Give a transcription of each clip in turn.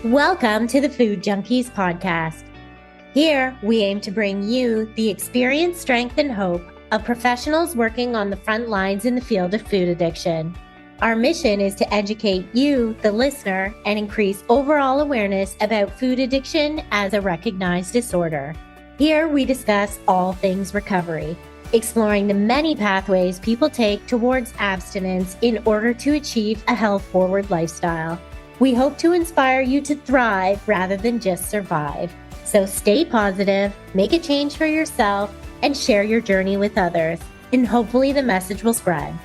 Welcome to the Food Junkies Podcast. Here, we aim to bring you the experience, strength, and hope of professionals working on the front lines in the field of food addiction. Our mission is to educate you, the listener, and increase overall awareness about food addiction as a recognized disorder. Here, we discuss all things recovery, exploring the many pathways people take towards abstinence in order to achieve a health-forward lifestyle. We hope to inspire you to thrive rather than just survive. So stay positive, make a change for yourself, and share your journey with others. And hopefully the message will spread.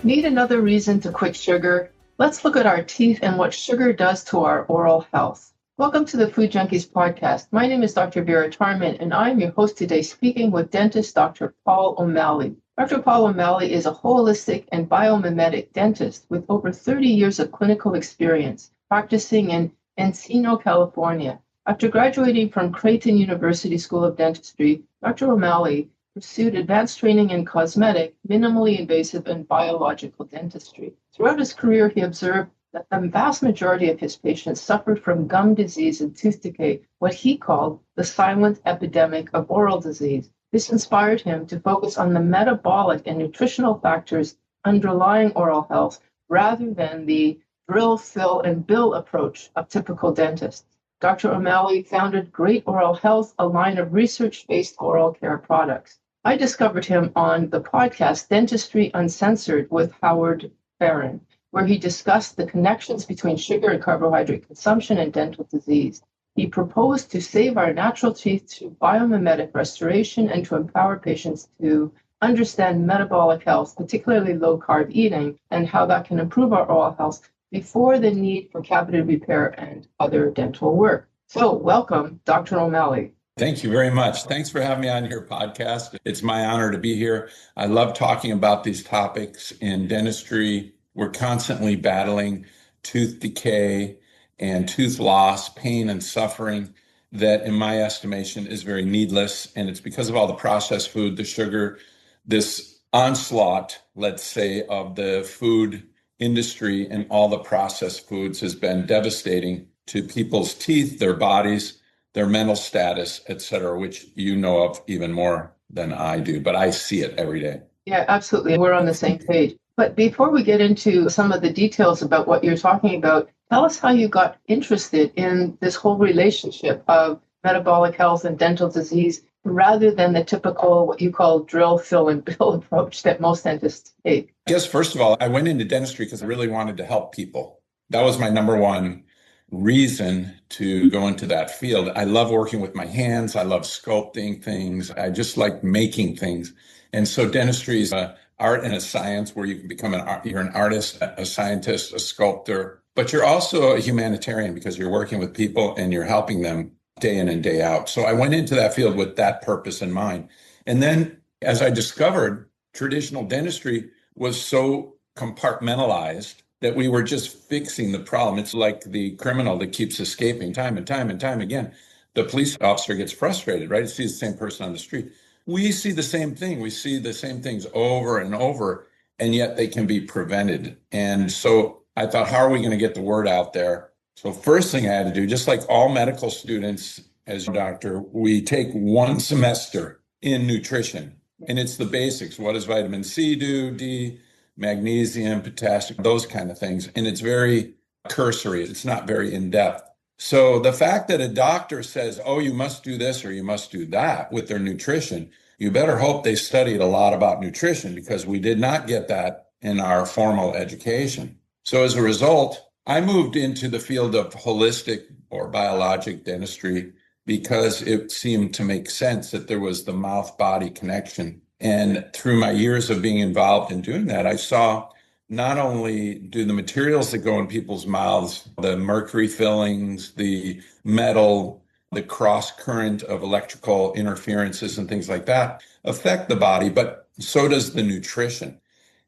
Need another reason to quit sugar? Let's look at our teeth and what sugar does to our oral health. Welcome to the Food Junkies Podcast. My name is Dr. Vera Tarman, and I'm your host today, speaking with dentist Dr. Paul O'Malley. Dr. Paul O'Malley is a holistic and biomimetic dentist with over 30 years of clinical experience practicing in Encino, California. After graduating from Creighton University School of Dentistry, Dr. O'Malley pursued advanced training in cosmetic, minimally invasive, and biological dentistry. Throughout his career, he observed that the vast majority of his patients suffered from gum disease and tooth decay, what he called the silent epidemic of oral disease. This inspired him to focus on the metabolic and nutritional factors underlying oral health rather than the drill, fill, and bill approach of typical dentists. Dr. O'Malley founded Great Oral Health, a line of research-based oral care products. I discovered him on the podcast Dentistry Uncensored with Howard Farron, where he discussed the connections between sugar and carbohydrate consumption and dental disease. He proposed to save our natural teeth through biomimetic restoration and to empower patients to understand metabolic health, particularly low-carb eating, and how that can improve our oral health before the need for cavity repair and other dental work. So welcome, Dr. O'Malley. Thank you very much. Thanks for having me on your podcast. It's my honor to be here. I love talking about these topics in dentistry. We're constantly battling tooth decay and tooth loss, pain and suffering that, in my estimation, is very needless. And it's because of all the processed food, the sugar, this onslaught, let's say, of the food industry and all the processed foods has been devastating to people's teeth, their bodies, their mental status, et cetera, which you know of even more than I do, but I see it every day. Yeah, absolutely. We're on the same page. But before we get into some of the details about what you're talking about, tell us how you got interested in this whole relationship of metabolic health and dental disease rather than the typical, what you call drill, fill, and bill approach that most dentists take. I guess, first of all, I went into dentistry because I really wanted to help people. That was my number one reason to go into that field. I love working with my hands. I love sculpting things. I just like making things. And so dentistry is an art and a science where you can become you're an artist, a scientist, a sculptor, but you're also a humanitarian because you're working with people and you're helping them day in and day out. So I went into that field with that purpose in mind. And then as I discovered, traditional dentistry was so compartmentalized that we were just fixing the problem. It's like the criminal that keeps escaping time and time and time again. The police officer gets frustrated, right? He sees the same person on the street. We see the same thing. We see the same things over and over, and yet they can be prevented. And so I thought, how are we going to get the word out there? So first thing I had to do, just like all medical students, as a doctor, we take one semester in nutrition, and it's the basics. What does vitamin C do? D, magnesium, potassium, those kind of things. And it's very cursory. It's not very in-depth. So the fact that a doctor says, oh, you must do this or you must do that with their nutrition, you better hope they studied a lot about nutrition because we did not get that in our formal education. So as a result, I moved into the field of holistic or biologic dentistry because it seemed to make sense that there was the mouth-body connection. And through my years of being involved in doing that, I saw not only do the materials that go in people's mouths, the mercury fillings, the metal, the cross current of electrical interferences and things like that affect the body, but so does the nutrition.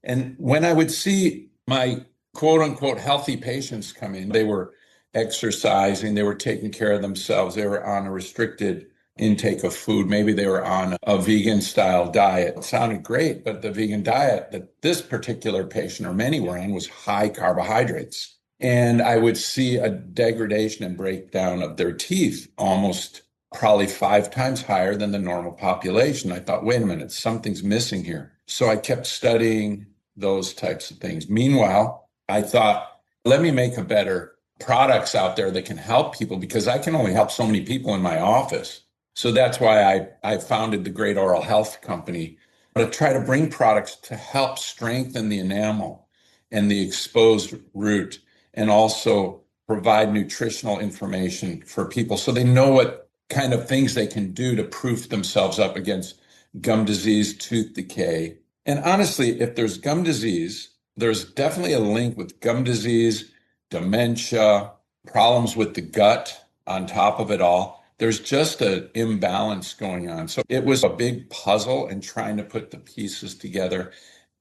And when I would see my quote unquote healthy patients come in, they were exercising, they were taking care of themselves, they were on a restricted intake of food. Maybe they were on a vegan style diet. It sounded great, but the vegan diet that this particular patient or many were on was high carbohydrates. And I would see a degradation and breakdown of their teeth almost probably 5 times higher than the normal population. I thought, wait a minute, something's missing here. So I kept studying those types of things. Meanwhile, I thought, let me make a better products out there that can help people, because I can only help so many people in my office. So that's why I founded the Great Oral Health Company, to try to bring products to help strengthen the enamel and the exposed root, and also provide nutritional information for people so they know what kind of things they can do to proof themselves up against gum disease, tooth decay. And honestly, if there's gum disease, there's definitely a link with gum disease, dementia, problems with the gut on top of it all. There's just an imbalance going on. So it was a big puzzle and trying to put the pieces together.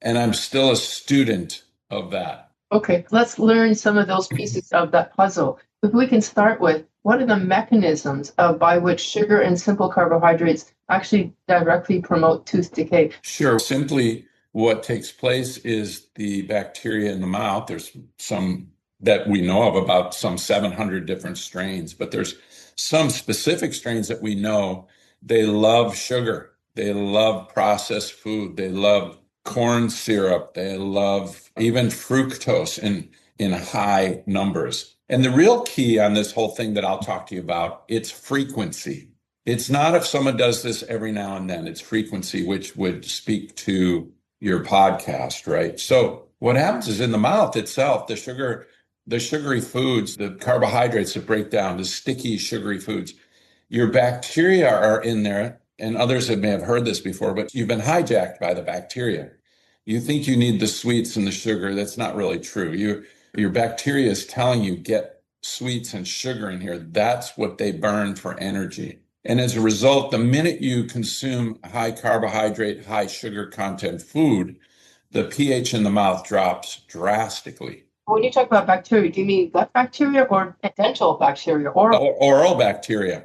And I'm still a student of that. Okay, let's learn some of those pieces of that puzzle. If we can start with, what are the mechanisms by which sugar and simple carbohydrates actually directly promote tooth decay? Sure. Simply, what takes place is the bacteria in the mouth. There's some that we know of, about some 700 different strains, but there's some specific strains that we know they love sugar. They love processed food. They love corn syrup. They love even fructose in high numbers. And the real key on this whole thing that I'll talk to you about, it's frequency. It's not if someone does this every now and then, it's frequency, which would speak to your podcast, right? So what happens is in the mouth itself, the sugary foods, the carbohydrates that break down, the sticky sugary foods, your bacteria are in there, and others may have heard this before, but you've been hijacked by the bacteria. You think you need the sweets and the sugar. That's not really true. Your bacteria is telling you, get sweets and sugar in here. That's what they burn for energy. And as a result, the minute you consume high carbohydrate, high sugar content food, the pH in the mouth drops drastically. When you talk about bacteria, do you mean gut bacteria or dental bacteria? Oral bacteria.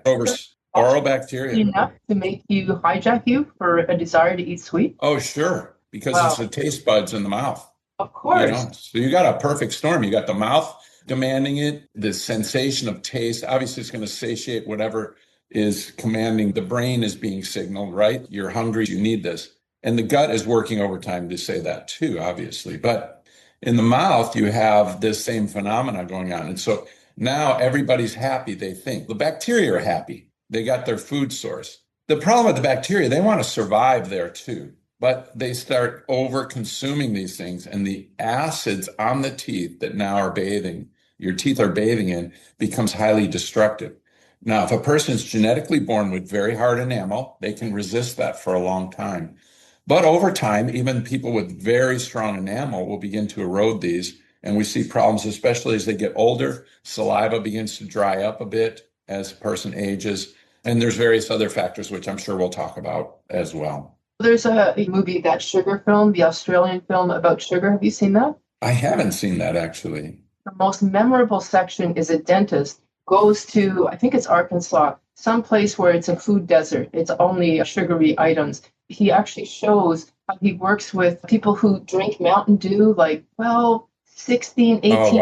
Oral bacteria. Enough to make you hijack you for a desire to eat sweet? Oh, sure. Because It's the taste buds in the mouth. Of course. You know? So you got a perfect storm. You got the mouth demanding it, the sensation of taste. Obviously, it's going to satiate whatever is commanding. The brain is being signaled, right? You're hungry. You need this. And the gut is working overtime to say that too, obviously. But in the mouth, you have this same phenomena going on. And so now everybody's happy, they think. The bacteria are happy. They got their food source. The problem with the bacteria, they want to survive there too. But they start over consuming these things, and the acids on the teeth that now are bathing, your teeth are bathing in, becomes highly destructive. Now, if a person's genetically born with very hard enamel, they can resist that for a long time. But over time, even people with very strong enamel will begin to erode these. And we see problems, especially as they get older. Saliva begins to dry up a bit as a person ages. And there's various other factors, which I'm sure we'll talk about as well. There's a movie, that Sugar film, the Australian film about sugar. Have you seen that? I haven't seen that, actually. The most memorable section is a dentist goes to, I think it's Arkansas, some place where it's a food desert. It's only sugary items. He actually shows how he works with people who drink Mountain Dew, like 12, 16, 18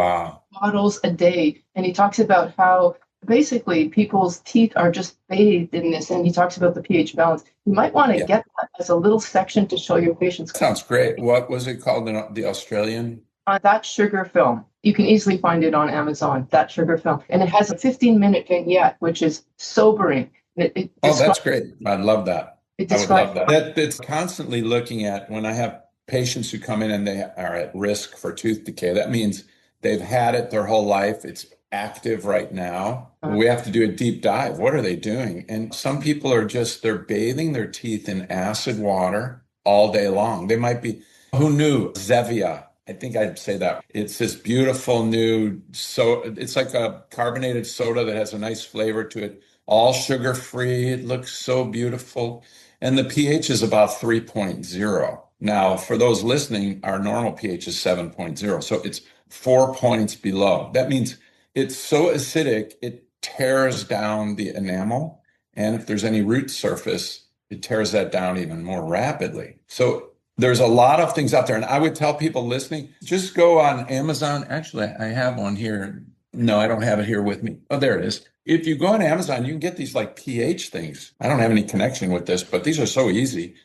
bottles a day. And he talks about how basically people's teeth are just bathed in this. And he talks about the pH balance. You might want to get that as a little section to show your patients. Sounds great. What was it called? The Australian? That Sugar film. You can easily find it on Amazon, That Sugar Film. And it has a 15-minute vignette, which is sobering. That's great. I love that. I would love that. It's constantly looking at, when I have patients who come in and they are at risk for tooth decay, that means they've had it their whole life. It's active right now. We have to do a deep dive. What are they doing? And some people are they're bathing their teeth in acid water all day long. They might be, who knew Zevia? I think I'd say that. It's this beautiful new, it's like a carbonated soda that has a nice flavor to it, all sugar-free. It looks so beautiful. And the pH is about 3.0. Now, for those listening, our normal pH is 7.0. So it's 4 points below. That means it's so acidic, it tears down the enamel And if there's any root surface, it tears that down even more rapidly. So there's a lot of things out there. And I would tell people listening, just go on Amazon. Actually, I have one here. No, I don't have it here with me. Oh, there it is. If you go on Amazon, you can get these like pH things. I don't have any connection with this, but these are so easy.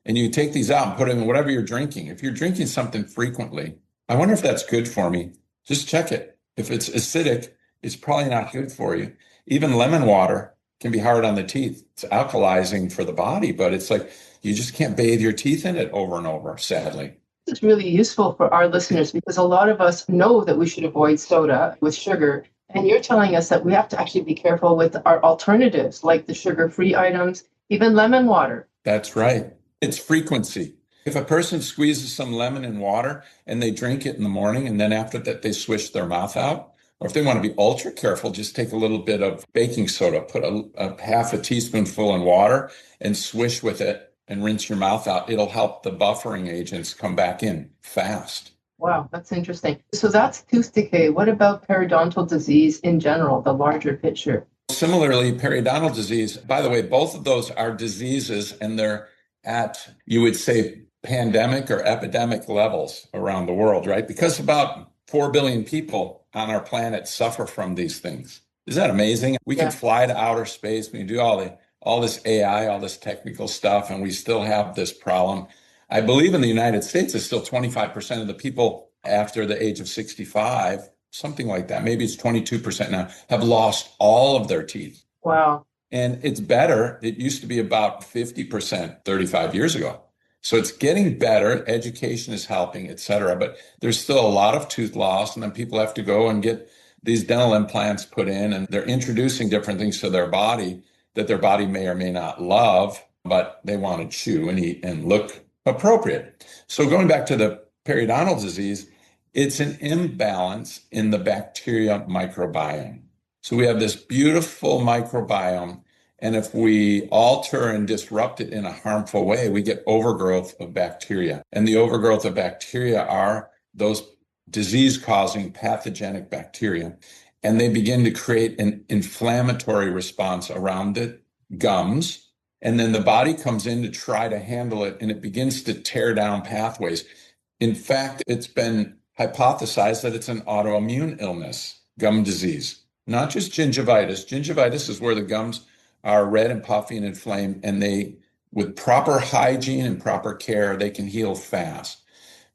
And you take these out and put them in whatever you're drinking. If you're drinking something frequently, I wonder if that's good for me. Just check it. If it's acidic, it's probably not good for you. Even lemon water can be hard on the teeth. It's alkalizing for the body, but it's like you just can't bathe your teeth in it over and over, sadly. It's really useful for our listeners because a lot of us know that we should avoid soda with sugar. And you're telling us that we have to actually be careful with our alternatives, like the sugar-free items, even lemon water. That's right. It's frequency. If a person squeezes some lemon in water and they drink it in the morning and then after that they swish their mouth out, or if they want to be ultra careful, just take a little bit of baking soda, put a half a teaspoonful in water and swish with it and rinse your mouth out. It'll help the buffering agents come back in fast. Wow, that's interesting. So that's tooth decay. What about periodontal disease in general, the larger picture? Similarly, periodontal disease, by the way, both of those are diseases and they're at, you would say, pandemic or epidemic levels around the world, right? Because about 4 billion people on our planet suffer from these things. Isn't that amazing? We can fly to outer space. We can do all this AI, all this technical stuff, and we still have this problem. I believe in the United States, it's still 25% of the people after the age of 65, something like that. Maybe it's 22% now, have lost all of their teeth. Wow. And it's better. It used to be about 50% 35 years ago. So it's getting better. Education is helping, et cetera. But there's still a lot of tooth loss. And then people have to go and get these dental implants put in. And they're introducing different things to their body that their body may or may not love, but they want to chew and eat and look appropriate. So going back to the periodontal disease, it's an imbalance in the bacteria microbiome. So we have this beautiful microbiome, and if we alter and disrupt it in a harmful way, we get overgrowth of bacteria. And the overgrowth of bacteria are those disease-causing pathogenic bacteria. And they begin to create an inflammatory response around the gums. And then the body comes in to try to handle it, and it begins to tear down pathways. In fact, it's been hypothesized that it's an autoimmune illness, gum disease. Not just gingivitis. Gingivitis is where the gums are red and puffy and inflamed, and they, with proper hygiene and proper care, they can heal fast.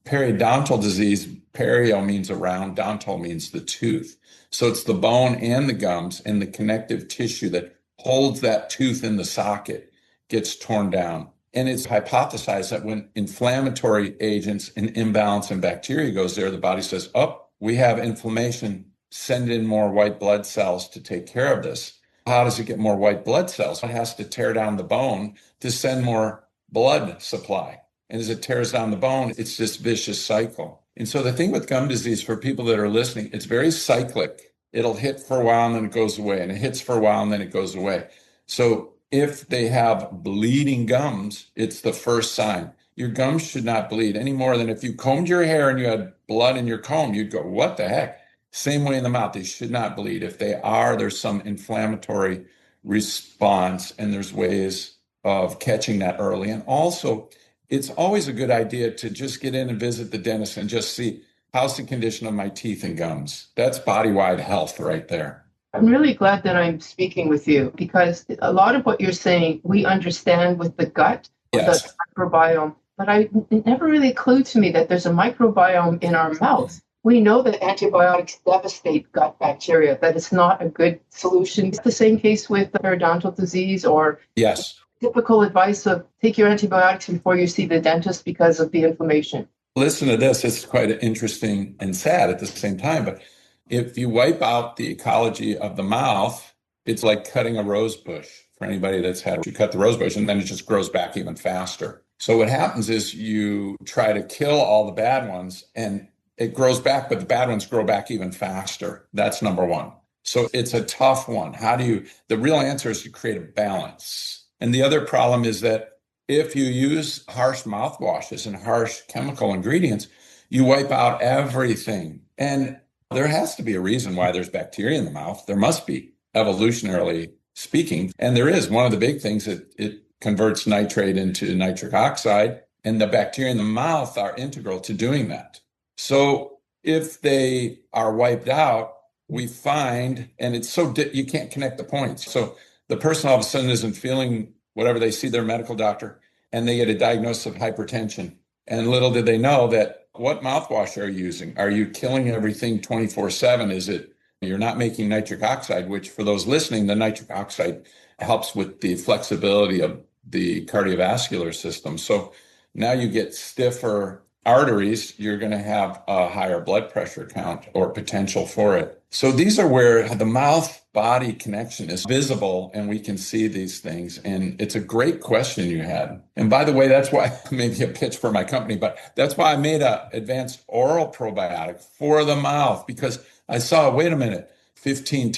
Periodontal disease, perio means around, dontal means the tooth. So it's the bone and the gums and the connective tissue that holds that tooth in the socket gets torn down. And it's hypothesized that when inflammatory agents and imbalance in bacteria goes there, the body says, oh, we have inflammation. Send in more white blood cells to take care of this. How does it get more white blood cells? It has to tear down the bone to send more blood supply. And as it tears down the bone, it's this vicious cycle. And so the thing with gum disease, for people that are listening, it's very cyclic. It'll hit for a while and then it goes away, and it hits for a while and then it goes away. So if they have bleeding gums, it's the first sign. Your gums should not bleed any more than if you combed your hair and you had blood in your comb, you'd go, what the heck? Same way in the mouth, they should not bleed. If they are, there's some inflammatory response, and there's ways of catching that early. And also, it's always a good idea to just get in and visit the dentist and just see, how's the condition of my teeth and gums? That's body-wide health right there. I'm really glad that I'm speaking with you because a lot of what you're saying, we understand with the gut, yes, the microbiome, but it never really clued to me that there's a microbiome in our mouth. We know that antibiotics devastate gut bacteria, that it's not a good solution. It's the same case with periodontal disease or yes, typical advice of take your antibiotics before you see the dentist because of the inflammation. Listen to this. It's quite interesting and sad at the same time. But if you wipe out the ecology of the mouth, it's like cutting a rose bush. For anybody that's had, you cut the rose bush and then it just grows back even faster. So what happens is you try to kill all the bad ones and it grows back, but the bad ones grow back even faster. That's number one. So it's a tough one. The real answer is to create a balance. And the other problem is that if you use harsh mouthwashes and harsh chemical ingredients, you wipe out everything. And there has to be a reason why there's bacteria in the mouth. There must be, evolutionarily speaking. And there is one of the big things that it converts nitrate into nitric oxide, and the bacteria in the mouth are integral to doing that. So if they are wiped out, we find, and it's so, you can't connect the points. So the person all of a sudden isn't feeling whatever, they see their medical doctor and they get a diagnosis of hypertension. And little did they know that what mouthwash are you using? Are you killing everything 24/7? Is it, you're not making nitric oxide, which for those listening, the nitric oxide helps with the flexibility of the cardiovascular system. So now you get stiffer arteries, you're going to have a higher blood pressure count or potential for it. So these are where the mouth-body connection is visible and we can see these things. And it's a great question you had. And by the way, that's why, maybe a pitch for my company, but that's why I made an advanced oral probiotic for the mouth, because I saw, wait a minute, 15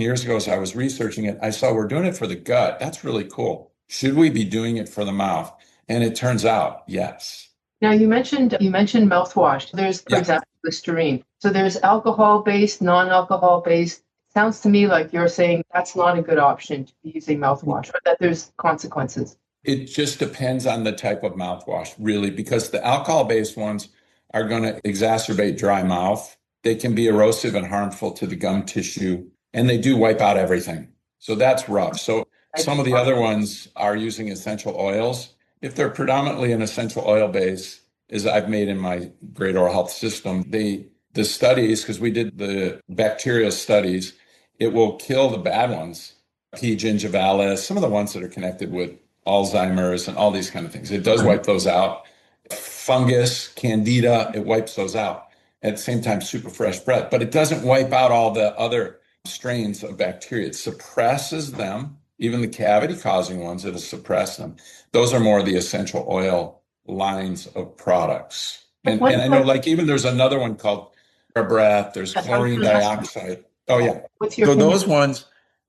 years ago, as I was researching it, I saw we're doing it for the gut. That's really cool. Should we be doing it for the mouth? And it turns out, yes. Now you mentioned mouthwash. There's, for example, Listerine. So there's alcohol-based, non-alcohol-based. Sounds to me like you're saying that's not a good option to be using mouthwash, or that there's consequences. It just depends on the type of mouthwash, really, because the alcohol-based ones are going to exacerbate dry mouth. They can be erosive and harmful to the gum tissue, and they do wipe out everything. So that's rough. So some of the other ones are using essential oils. If they're predominantly an essential oil base, as I've made in my great oral health system, the studies, because we did the bacterial studies, it will kill the bad ones, P. gingivalis, some of the ones that are connected with Alzheimer's and all these kind of things. It does wipe those out. Fungus, candida, it wipes those out. At the same time, super fresh breath, but it doesn't wipe out all the other strains of bacteria. It suppresses them. Even the cavity-causing ones, it'll suppress them. Those are more the essential oil lines of products. And I know, like, even there's another one called TheraBreath. There's chlorine dioxide. Oh, yeah. So those ones,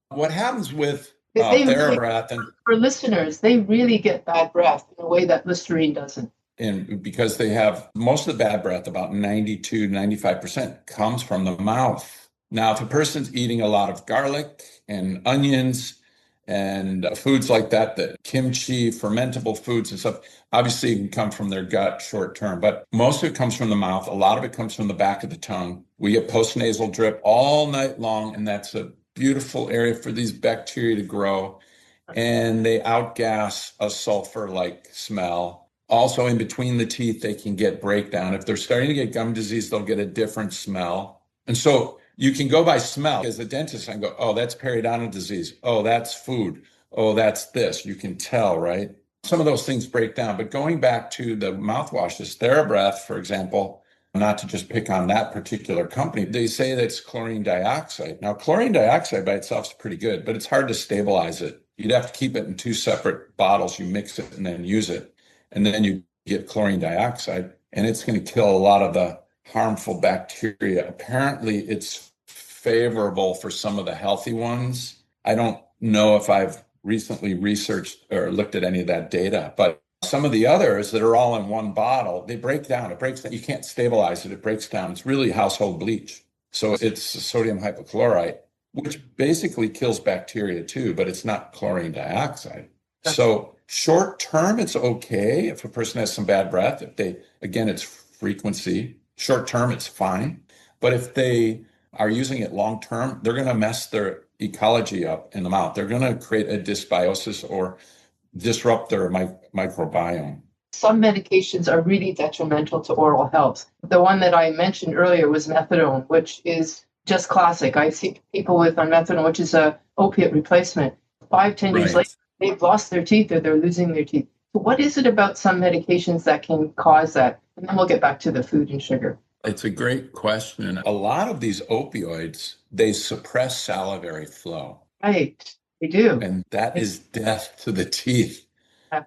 what happens with TheraBreath, and for listeners, they really get bad breath in a way that Listerine doesn't. And because they have most of the bad breath, about 92-95% comes from the mouth. Now, if a person's eating a lot of garlic and onions and foods like that, the kimchi, fermentable foods and stuff, obviously it can come from their gut short term, but most of it comes from the mouth. A lot of it comes from the back of the tongue. We get postnasal drip all night long, and that's a beautiful area for these bacteria to grow. And they outgas a sulfur-like smell. Also, in between the teeth, they can get breakdown. If they're starting to get gum disease, they'll get a different smell. And so you can go by smell. As a dentist, I go, oh, that's periodontal disease. Oh, that's food. Oh, that's this. You can tell, right? Some of those things break down. But going back to the mouthwashes, TheraBreath, for example, not to just pick on that particular company, they say that it's chlorine dioxide. Now, chlorine dioxide by itself is pretty good, but it's hard to stabilize it. You'd have to keep it in 2 separate bottles. You mix it and then use it. And then you get chlorine dioxide, and it's going to kill a lot of the harmful bacteria. Apparently, it's favorable for some of the healthy ones. I don't know if I've recently researched or looked at any of that data, but some of the others that are all in one bottle, they break down. It breaks down. You can't stabilize it. It breaks down. It's really household bleach. So it's sodium hypochlorite, which basically kills bacteria too, but it's not chlorine dioxide. So short term, it's okay if a person has some bad breath. If they, again, it's frequency. Short term, it's fine. But if they are using it long term, they're going to mess their ecology up in the mouth. They're going to create a dysbiosis or disrupt their microbiome. Some medications are really detrimental to oral health. The one that I mentioned earlier was methadone, which is just classic. I see people with on methadone, which is a opiate replacement. 5-10 years later, they've lost their teeth or they're losing their teeth. So what is it about some medications that can cause that? And then we'll get back to the food and sugar. It's a great question. A lot of these opioids, they suppress salivary flow. Right, they do. And that is death to the teeth.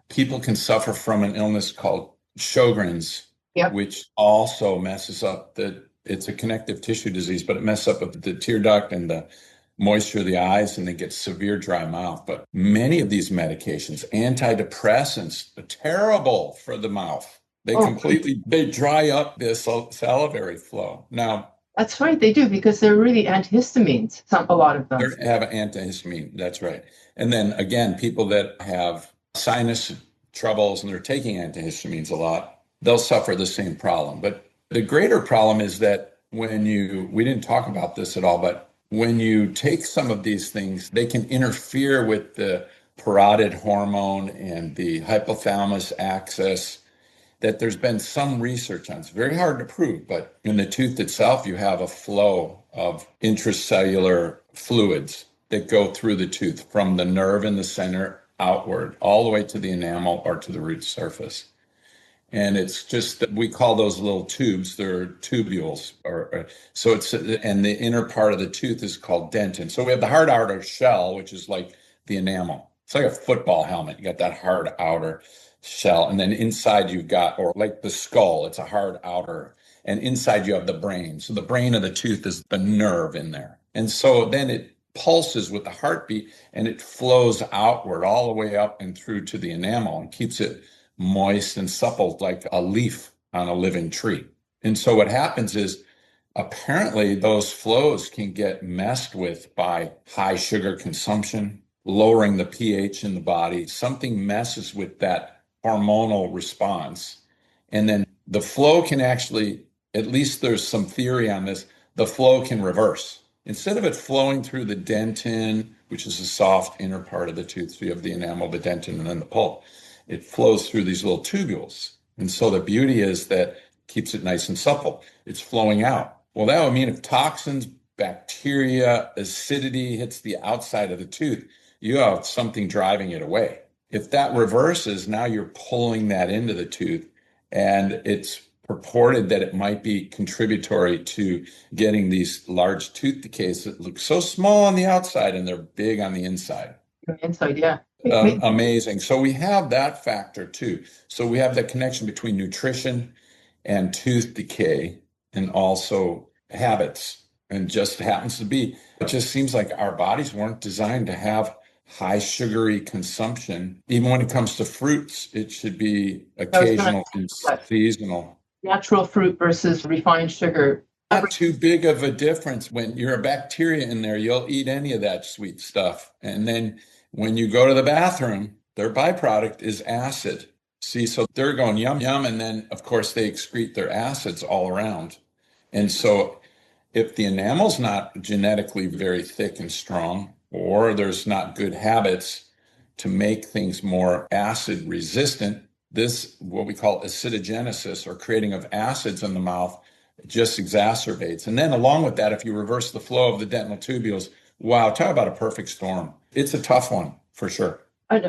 People can suffer from an illness called Sjogren's, which also messes up it's a connective tissue disease, but it messes up the tear duct and the moisture of the eyes, and they get severe dry mouth. But many of these medications, antidepressants, are terrible for the mouth. They they dry up this salivary flow. Now, That's right, they do, because they're really antihistamines, a lot of them. They have antihistamine. That's right. And then again, people that have sinus troubles and they're taking antihistamines a lot, they'll suffer the same problem. But the greater problem is that we didn't talk about this at all, but when you take some of these things, they can interfere with the parotid hormone and the hypothalamus axis that there's been some research on. It's very hard to prove, but in the tooth itself, you have a flow of intracellular fluids that go through the tooth from the nerve in the center outward, all the way to the enamel or to the root surface. And it's just, we call those little tubes, they're tubules. And the inner part of the tooth is called dentin. So we have the hard outer shell, which is like the enamel. It's like a football helmet. You got that hard outer shell. And then inside you've got, or like the skull, it's a hard outer. And inside you have the brain. So the brain of the tooth is the nerve in there. And so then it pulses with the heartbeat and it flows outward all the way up and through to the enamel and keeps it moist and supple like a leaf on a living tree. And so what happens is apparently those flows can get messed with by high sugar consumption, lowering the pH in the body. Something messes with that hormonal response. And then the flow can actually, at least there's some theory on this, the flow can reverse. Instead of it flowing through the dentin, which is a soft inner part of the tooth, so you have the enamel, the dentin, and then the pulp, it flows through these little tubules. And so the beauty is that it keeps it nice and supple. It's flowing out. Well, that would mean if toxins, bacteria, acidity hits the outside of the tooth, you have something driving it away. If that reverses, now you're pulling that into the tooth, and it's purported that it might be contributory to getting these large tooth decays that look so small on the outside and they're big on the inside. Inside, yeah. Amazing. So we have that factor too. So we have the connection between nutrition and tooth decay and also habits. And just happens to be, it just seems like our bodies weren't designed to have high sugary consumption. Even when it comes to fruits, it should be occasional and seasonal. Natural fruit versus refined sugar. Not too big of a difference. When you're a bacteria in there, you'll eat any of that sweet stuff. And then when you go to the bathroom, their byproduct is acid. See, so they're going yum, yum. And then, of course, they excrete their acids all around. And so if the enamel's not genetically very thick and strong, or there's not good habits to make things more acid resistant, this, what we call acidogenesis, or creating of acids in the mouth, just exacerbates. And then along with that, if you reverse the flow of the dental tubules, wow, talk about a perfect storm. It's a tough one for sure.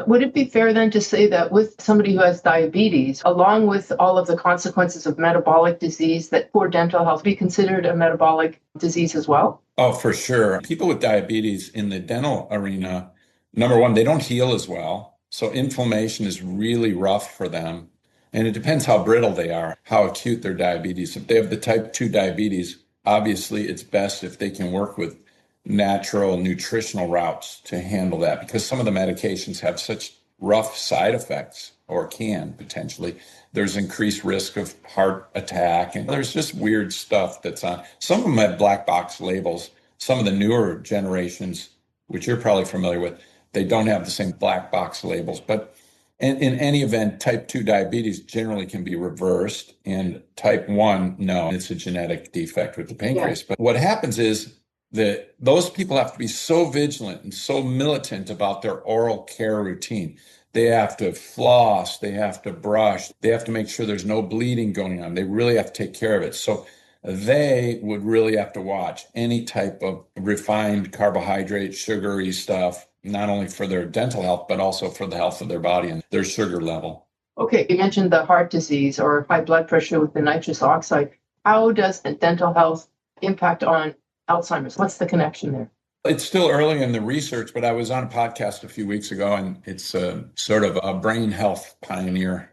Would it be fair then to say that with somebody who has diabetes, along with all of the consequences of metabolic disease, that poor dental health be considered a metabolic disease as well? Oh, for sure. People with diabetes in the dental arena, number one, they don't heal as well. So inflammation is really rough for them. And it depends how brittle they are, how acute their diabetes. If they have the type 2 diabetes, obviously it's best if they can work with natural nutritional routes to handle that, because some of the medications have such rough side effects, or can potentially. There's increased risk of heart attack, and there's just weird stuff that's on. Some of them have black box labels. Some of the newer generations, which you're probably familiar with, they don't have the same black box labels. But in any event, type 2 diabetes generally can be reversed, and type 1, no, it's a genetic defect with the pancreas. Yeah. But what happens is that those people have to be so vigilant and so militant about their oral care routine. They have to floss, they have to brush, they have to make sure there's no bleeding going on. They really have to take care of it. So they would really have to watch any type of refined carbohydrate, sugary stuff, not only for their dental health, but also for the health of their body and their sugar level. Okay, you mentioned the heart disease or high blood pressure with the nitrous oxide. How does dental health impact on Alzheimer's? What's the connection there? It's still early in the research, but I was on a podcast a few weeks ago, and it's a sort of a brain health pioneer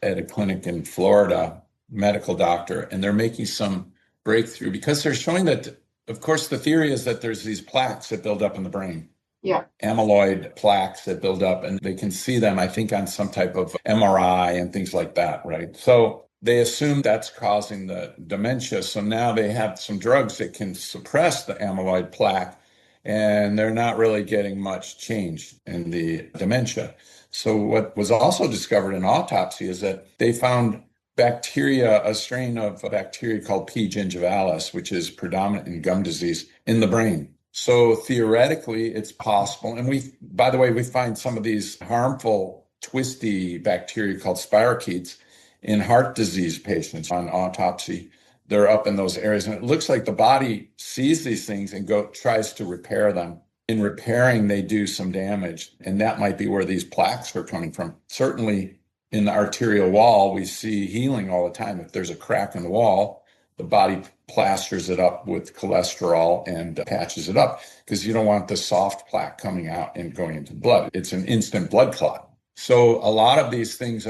at a clinic in Florida, medical doctor, and they're making some breakthrough because they're showing that, of course, the theory is that there's these plaques that build up in the brain. Yeah. Amyloid plaques that build up, and they can see them, I think, on some type of MRI and things like that, right? So they assume that's causing the dementia. So now they have some drugs that can suppress the amyloid plaque, and they're not really getting much change in the dementia. So what was also discovered in autopsy is that they found bacteria, a strain of bacteria called P. gingivalis, which is predominant in gum disease, in the brain. So theoretically, it's possible. And by the way, we find some of these harmful, twisty bacteria called spirochetes in heart disease patients on autopsy. They're up in those areas. And it looks like the body sees these things and tries to repair them. In repairing, they do some damage. And that might be where these plaques are coming from. Certainly in the arterial wall, we see healing all the time. If there's a crack in the wall, the body plasters it up with cholesterol and patches it up because you don't want the soft plaque coming out and going into blood. It's an instant blood clot. So a lot of these things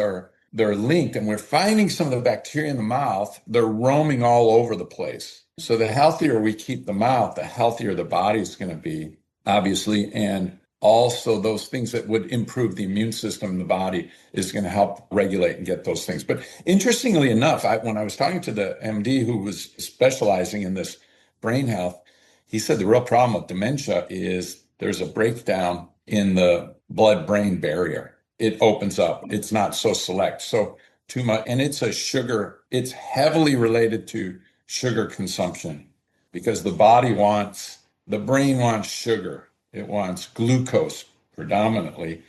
they're linked, and we're finding some of the bacteria in the mouth. They're roaming all over the place. So the healthier we keep the mouth, the healthier the body is going to be, obviously. And also those things that would improve the immune system in the body is going to help regulate and get those things. But interestingly enough, when I was talking to the MD who was specializing in this brain health, he said the real problem with dementia is there's a breakdown in the blood-brain barrier. It opens up. It's not so select. So too much. And it's it's heavily related to sugar consumption because the brain wants sugar. It wants glucose predominantly.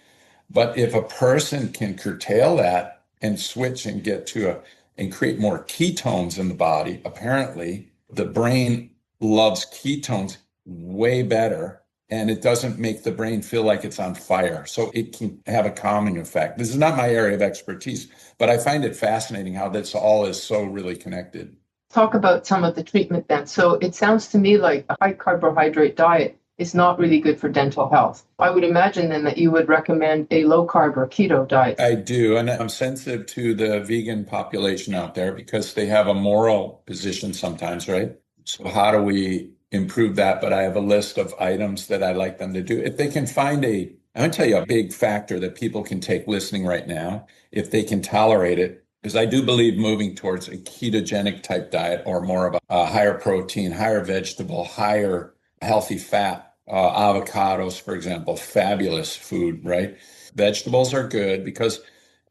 But if a person can curtail that and switch and and create more ketones in the body, apparently the brain loves ketones way better. And it doesn't make the brain feel like it's on fire. So it can have a calming effect. This is not my area of expertise, but I find it fascinating how this all is so really connected. Talk about some of the treatment then. So it sounds to me like a high carbohydrate diet is not really good for dental health. I would imagine then that you would recommend a low carb or keto diet. I do. And I'm sensitive to the vegan population out there because they have a moral position sometimes, right? So how do we improve that? But I have a list of items that I like them to do. If they can find I'm going to tell you a big factor that people can take listening right now, if they can tolerate it, because I do believe moving towards a ketogenic type diet or more of a higher protein, higher vegetable, higher healthy fat, avocados, for example, fabulous food, right? Vegetables are good because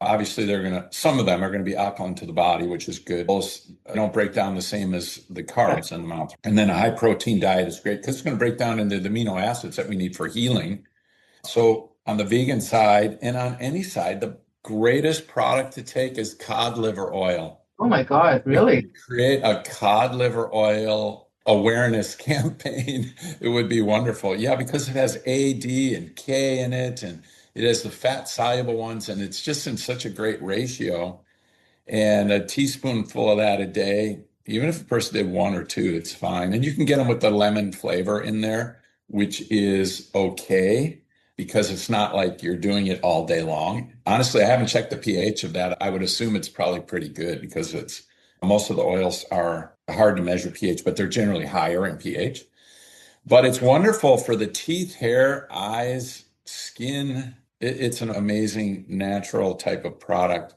obviously some of them are going to be alkaline to the body, which is good. Those don't break down the same as the carbs in the mouth. And then a high protein diet is great because it's going to break down into the amino acids that we need for healing. So on the vegan side and on any side, the greatest product to take is cod liver oil. Oh my God, really? Create a cod liver oil awareness campaign. It would be wonderful. Yeah, because it has A, D, and K in it, and it has the fat soluble ones, and it's just in such a great ratio. And a teaspoonful of that a day, even if a person did one or two, it's fine. And you can get them with the lemon flavor in there, which is okay because it's not like you're doing it all day long. Honestly, I haven't checked the pH of that. I would assume it's probably pretty good because most of the oils are hard to measure pH, but they're generally higher in pH. But it's wonderful for the teeth, hair, eyes, skin. It's an amazing natural type of product.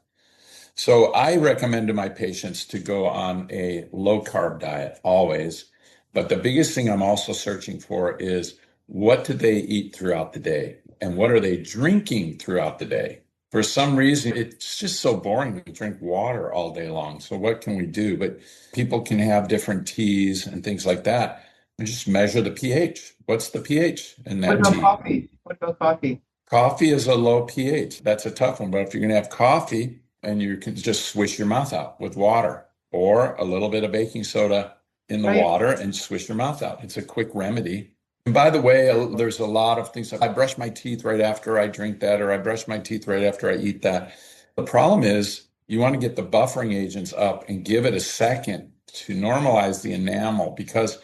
So I recommend to my patients to go on a low carb diet always. But the biggest thing I'm also searching for is what do they eat throughout the day? And what are they drinking throughout the day? For some reason, it's just so boring to drink water all day long. So what can we do? But people can have different teas and things like that. And just measure the pH. What's the pH in that tea? What about coffee? Coffee is a low pH. That's a tough one. But if you're going to have coffee, and you can just swish your mouth out with water or a little bit of baking soda in the water and swish your mouth out. It's a quick remedy. And by the way, there's a lot of things. I brush my teeth right after I drink that, or I brush my teeth right after I eat that. The problem is you want to get the buffering agents up and give it a second to normalize the enamel, because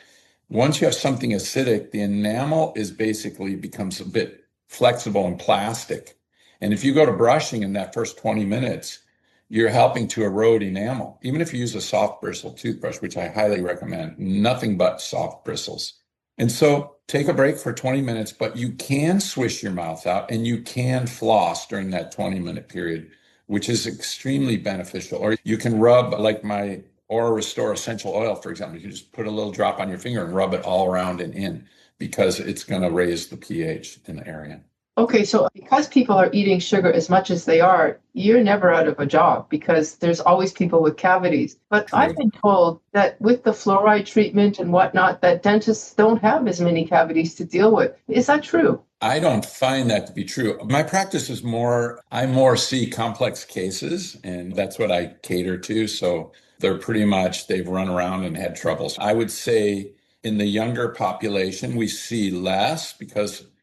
once you have something acidic, the enamel becomes a bit flexible and plastic. And if you go to brushing in that first 20 minutes, you're helping to erode enamel. Even if you use a soft bristle toothbrush, which I highly recommend, nothing but soft bristles. And so take a break for 20 minutes, but you can swish your mouth out and you can floss during that 20-minute period which is extremely beneficial. Or you can rub, like my Aura Restore essential oil, for example. You can just put a little drop on your finger and rub it all around and in, because it's going to raise the pH in the area. Okay, so because people are eating sugar as much as they are, you're never out of a job because there's always people with cavities. But True. I've been told that with the fluoride treatment and whatnot, that dentists don't have as many cavities to deal with. Is that true? I don't find that to be true. My practice is I more see complex cases, and that's what I cater to. So they've run around and had troubles. I would say in the younger population, we see less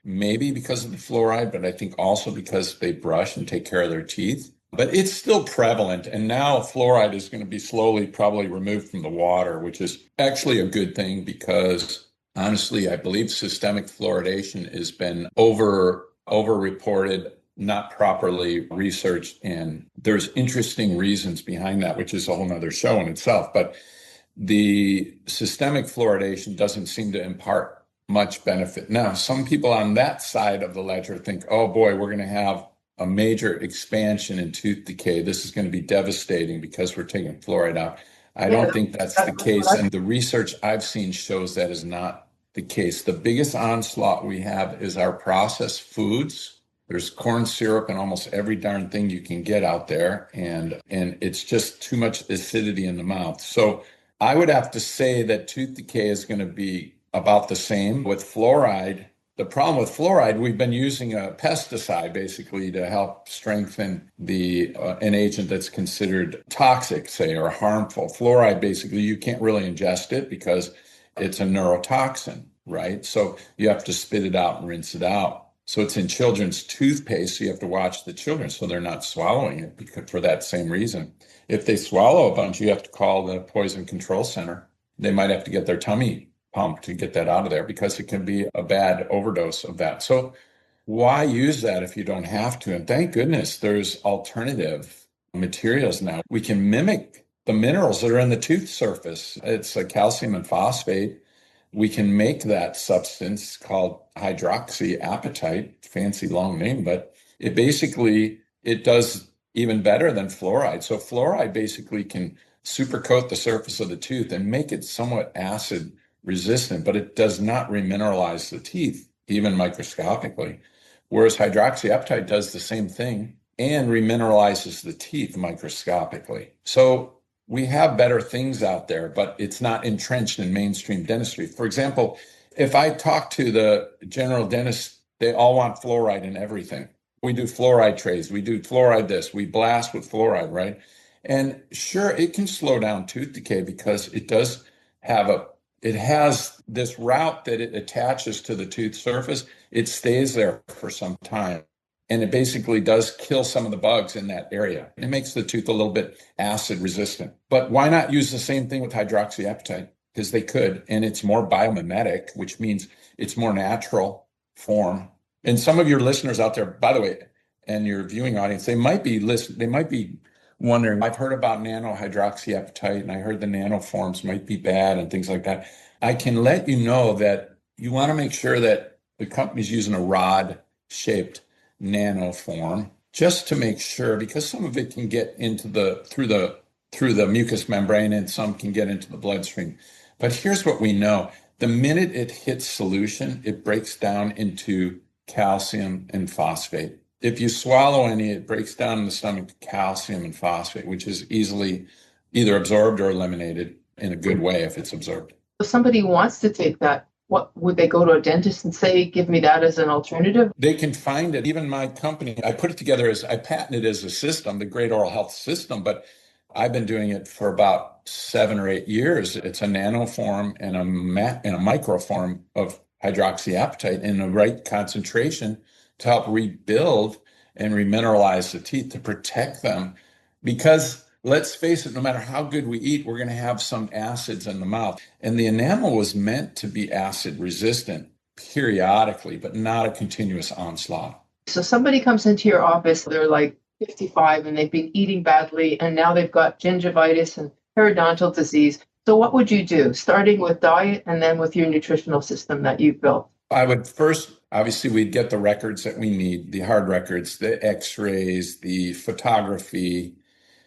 maybe because of the fluoride, but I think also because they brush and take care of their teeth. But it's still prevalent. And now fluoride is going to be slowly probably removed from the water, which is actually a good thing because honestly, I believe systemic fluoridation has been over-reported, not properly researched. And there's interesting reasons behind that, which is a whole nother show in itself. But the systemic fluoridation doesn't seem to impart much benefit. Now, some people on that side of the ledger think, oh boy, we're going to have a major expansion in tooth decay. This is going to be devastating because we're taking fluoride out. I don't think that's the case. And the research I've seen shows that is not the case. The biggest onslaught we have is our processed foods. There's corn syrup and almost every darn thing you can get out there. And it's just too much acidity in the mouth. So I would have to say that tooth decay is going to be about the same with fluoride. The problem with fluoride, we've been using a pesticide basically to help strengthen an agent that's considered toxic, say, or harmful. Fluoride, basically, you can't really ingest it because it's a neurotoxin, right? So you have to spit it out and rinse it out. So it's in children's toothpaste, so you have to watch the children so they're not swallowing it for that same reason. If they swallow a bunch, you have to call the poison control center. They might have to get their tummy pump to get that out of there because it can be a bad overdose of that. So why use that if you don't have to? And thank goodness there's alternative materials now. We can mimic the minerals that are in the tooth surface. It's a calcium and phosphate. We can make that substance called hydroxyapatite, fancy long name, but it does even better than fluoride. So fluoride basically can supercoat the surface of the tooth and make it somewhat acid resistant, but it does not remineralize the teeth, even microscopically. Whereas hydroxyapatite does the same thing and remineralizes the teeth microscopically. So we have better things out there, but it's not entrenched in mainstream dentistry. For example, if I talk to the general dentist, they all want fluoride in everything. We do fluoride trays, we do fluoride this, we blast with fluoride, right? And sure, it can slow down tooth decay because it has this route that it attaches to the tooth surface. It stays there for some time. And it basically does kill some of the bugs in that area. It makes the tooth a little bit acid resistant. But why not use the same thing with hydroxyapatite? Because they could. And it's more biomimetic, which means it's more natural form. And some of your listeners out there, by the way, and your viewing audience, they might be wondering, I've heard about nanohydroxyapatite and I heard the nanoforms might be bad and things like that. I can let you know that you want to make sure that the company's using a rod-shaped nanoform just to make sure, because some of it can get into through the mucous membrane and some can get into the bloodstream. But here's what we know. The minute it hits solution, it breaks down into calcium and phosphate. If you swallow any, it breaks down in the stomach to calcium and phosphate, which is easily either absorbed or eliminated in a good way if it's absorbed. If somebody wants to take that, what would they go to a dentist and say, give me that as an alternative? They can find it. Even my company, I put it together I patented it as a system, the Great Oral Health System, but I've been doing it for about 7 or 8 years. It's a nanoform and a microform of hydroxyapatite in the right concentration to help rebuild and remineralize the teeth to protect them. Because let's face it, no matter how good we eat, we're going to have some acids in the mouth. And the enamel was meant to be acid resistant periodically, but not a continuous onslaught. So somebody comes into your office, they're like 55 and they've been eating badly, and now they've got gingivitis and periodontal disease. So what would you do, starting with diet and then with your nutritional system that you've built? I would first Obviously, we'd get the records that we need, the hard records, the x-rays, the photography,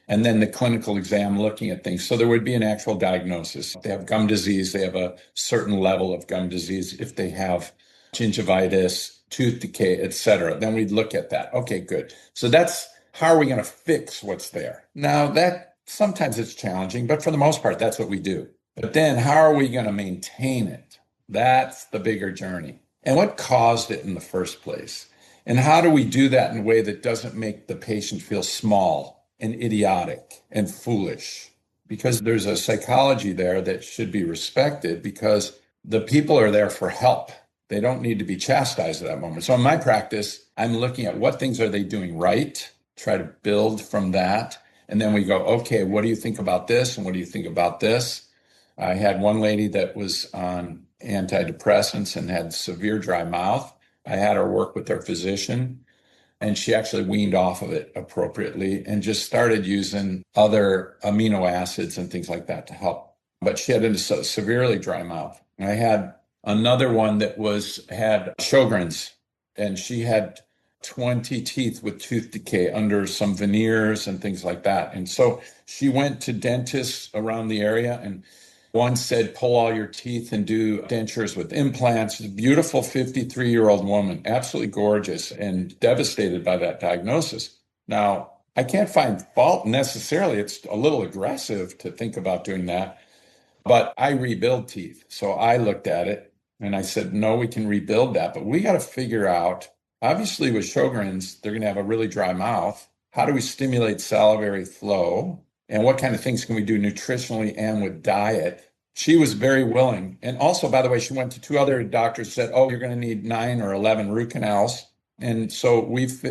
and then the clinical exam looking at things. So there would be an actual diagnosis. If they have gum disease, they have a certain level of gum disease. If they have gingivitis, tooth decay, et cetera, then we'd look at that. Okay, good. So that's how are we going to fix what's there? Now, that sometimes it's challenging, but for the most part, that's what we do. But then how are we going to maintain it? That's the bigger journey. And what caused it in the first place? And how do we do that in a way that doesn't make the patient feel small and idiotic and foolish? Because there's a psychology there that should be respected, because the people are there for help. They don't need to be chastised at that moment. So in my practice, I'm looking at what things are they doing right, try to build from that. And then we go, okay, what do you think about this? And what do you think about this? I had one lady that was on antidepressants and had severe dry mouth. I had her work with her physician, and she actually weaned off of it appropriately and just started using other amino acids and things like that to help. But she had a severely dry mouth. And I had another one that had Sjogren's, and she had 20 teeth with tooth decay under some veneers and things like that. And so she went to dentists around the area, and one said, pull all your teeth and do dentures with implants. A beautiful 53-year-old woman, absolutely gorgeous, and devastated by that diagnosis. Now, I can't find fault necessarily. It's a little aggressive to think about doing that, but I rebuild teeth. So I looked at it and I said, no, we can rebuild that, but we got to figure out, obviously with Sjogren's, they're going to have a really dry mouth. How do we stimulate salivary flow? And what kind of things can we do nutritionally and with diet? She was very willing. And also, by the way, she went to 2 other doctors, said, oh, you're going to need 9 or 11 root canals. And so we've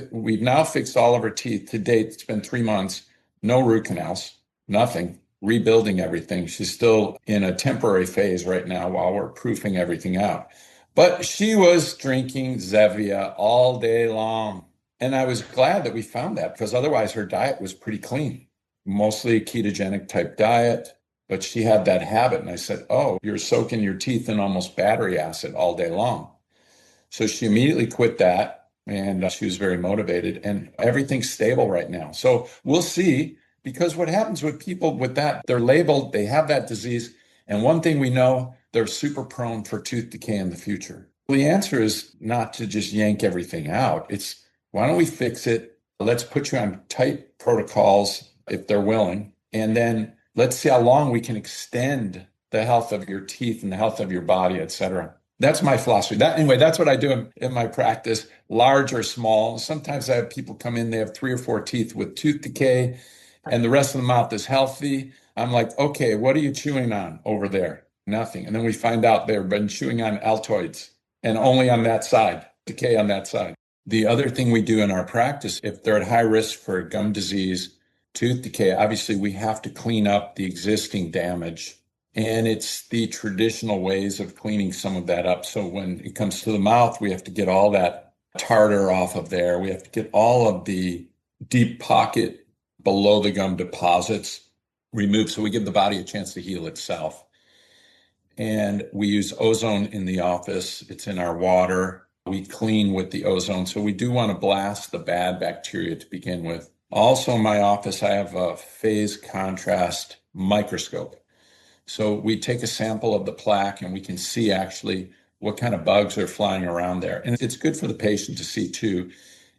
now fixed all of her teeth to date. It's been 3 months, no root canals, nothing, rebuilding everything. She's still in a temporary phase right now while we're proofing everything out. But she was drinking Zevia all day long. And I was glad that we found that, because otherwise her diet was pretty clean. Mostly a ketogenic type diet, but she had that habit. And I said, oh, you're soaking your teeth in almost battery acid all day long. So she immediately quit that, and she was very motivated, and everything's stable right now. So we'll see, because what happens with people with that, they're labeled, they have that disease. And one thing we know, they're super prone for tooth decay in the future. The answer is not to just yank everything out. It's, why don't we fix it? Let's put you on tight protocols if they're willing. And then let's see how long we can extend the health of your teeth and the health of your body, et cetera. That's my philosophy. Anyway, that's what I do in my practice, large or small. Sometimes I have people come in, they have 3 or 4 teeth with tooth decay, and the rest of the mouth is healthy. I'm like, okay, what are you chewing on over there? Nothing. And then we find out they've been chewing on Altoids, and only on that side, decay on that side. The other thing we do in our practice, if they're at high risk for gum disease, tooth decay, obviously we have to clean up the existing damage. And it's the traditional ways of cleaning some of that up. So when it comes to the mouth, we have to get all that tartar off of there. We have to get all of the deep pocket below the gum deposits removed, so we give the body a chance to heal itself. And we use ozone in the office. It's in our water. We clean with the ozone. So we do want to blast the bad bacteria to begin with. Also in my office, I have a phase contrast microscope. So we take a sample of the plaque and we can see actually what kind of bugs are flying around there. And it's good for the patient to see too.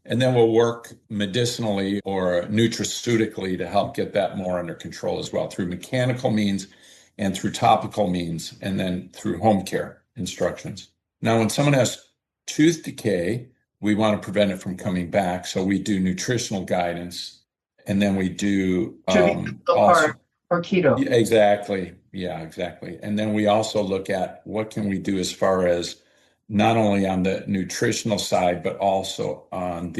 And then we'll work medicinally or nutraceutically to help get that more under control as well, through mechanical means and through topical means, and then through home care instructions. Now, when someone has tooth decay, we want to prevent it from coming back. So we do nutritional guidance, and then we do or keto. Yeah, exactly. Yeah, exactly. And then we also look at what can we do as far as not only on the nutritional side, but also on